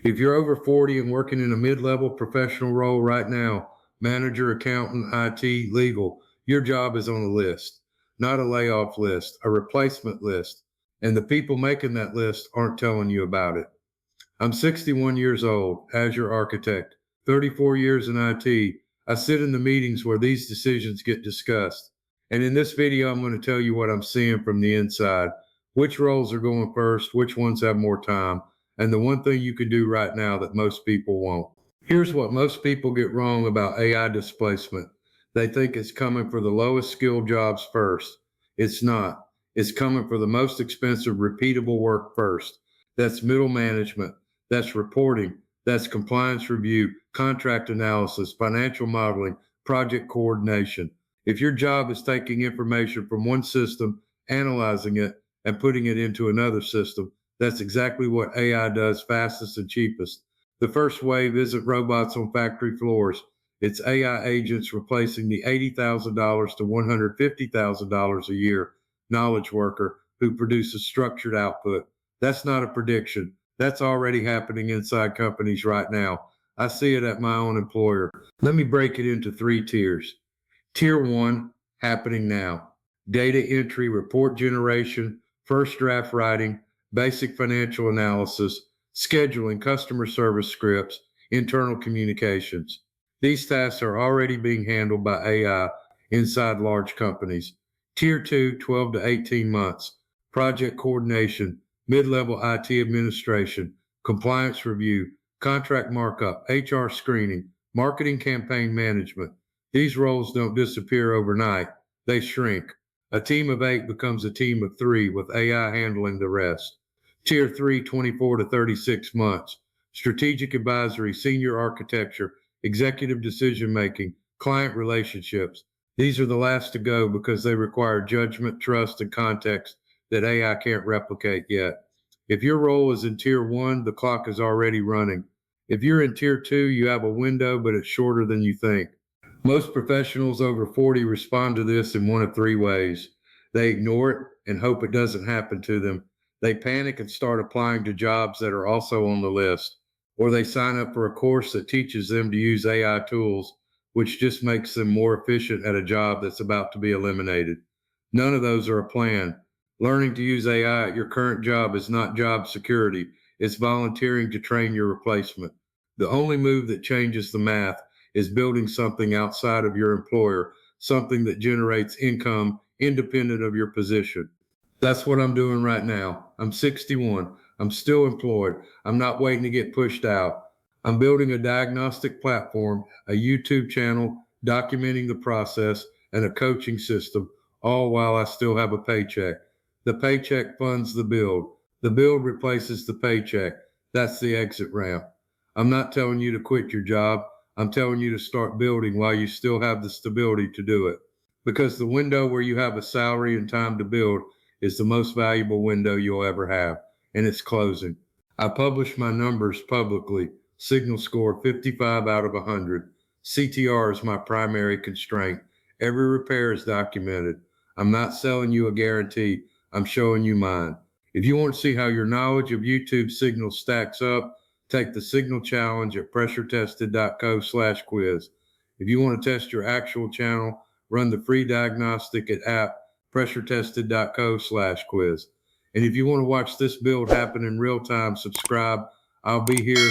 If you're over 40 and working in a mid-level professional role right now, manager, accountant, IT, legal, your job is on a list, not a layoff list, a replacement list. And the people making that list aren't telling you about it. I'm 61 years old, Azure Architect, 34 years in IT. I sit in the meetings where these decisions get discussed. And in this video, I'm going to tell you what I'm seeing from the inside, which roles are going first, which ones have more time, and the one thing you can do right now that most people won't. Here's what most people get wrong about AI displacement. They think it's coming for the lowest skilled jobs first. It's not. It's coming for the most expensive, repeatable work first. That's middle management. That's reporting. That's compliance review, contract analysis, financial modeling, project coordination. If your job is taking information from one system, analyzing it, and putting it into another system, that's exactly what AI does fastest and cheapest. The first wave isn't robots on factory floors. It's AI agents replacing the $80,000 to $150,000 a year knowledge worker who produces structured output. That's not a prediction. That's already happening inside companies right now. I see it at my own employer. Let me break it into three tiers. Tier one, happening now. Data entry, report generation, first draft writing, basic financial analysis, scheduling, customer service scripts, internal communications. These tasks are already being handled by AI inside large companies. Tier two, 12 to 18 months. Project coordination, mid-level IT administration, compliance review, contract markup, HR screening, marketing campaign management. These roles don't disappear overnight, they shrink. A team of 8 becomes a team of 3 with AI handling the rest. Tier 3, 24 to 36 months. Strategic advisory, senior architecture, executive decision making, client relationships. These are the last to go because they require judgment, trust, and context that AI can't replicate yet. If your role is in tier 1, the clock is already running. If you're in tier 2, you have a window, but it's shorter than you think. Most professionals over 40 respond to this in one of three ways. They ignore it and hope it doesn't happen to them. They panic and start applying to jobs that are also on the list. Or they sign up for a course that teaches them to use AI tools, which just makes them more efficient at a job that's about to be eliminated. None of those are a plan. Learning to use AI at your current job is not job security. It's volunteering to train your replacement. The only move that changes the math is building something outside of your employer, something that generates income independent of your position. That's what I'm doing right now. I'm 61. I'm still employed. I'm not waiting to get pushed out. I'm building a diagnostic platform, a YouTube channel documenting the process, and a coaching system, all while I still have a paycheck. The paycheck funds the build. The build replaces the paycheck. That's the exit ramp. I'm not telling you to quit your job. I'm telling you to start building while you still have the stability to do it. Because the window where you have a salary and time to build is the most valuable window you'll ever have, and it's closing. I publish my numbers publicly. Signal score 55 out of 100. CTR is my primary constraint. Every repair is documented. I'm not selling you a guarantee. I'm showing you mine. If you want to see how your knowledge of YouTube signals stacks up, take the signal challenge at pressuretested.co/quiz. If you want to test your actual channel, run the free diagnostic at app pressuretested.co/quiz. And if you want to watch this build happen in real time, subscribe. I'll be here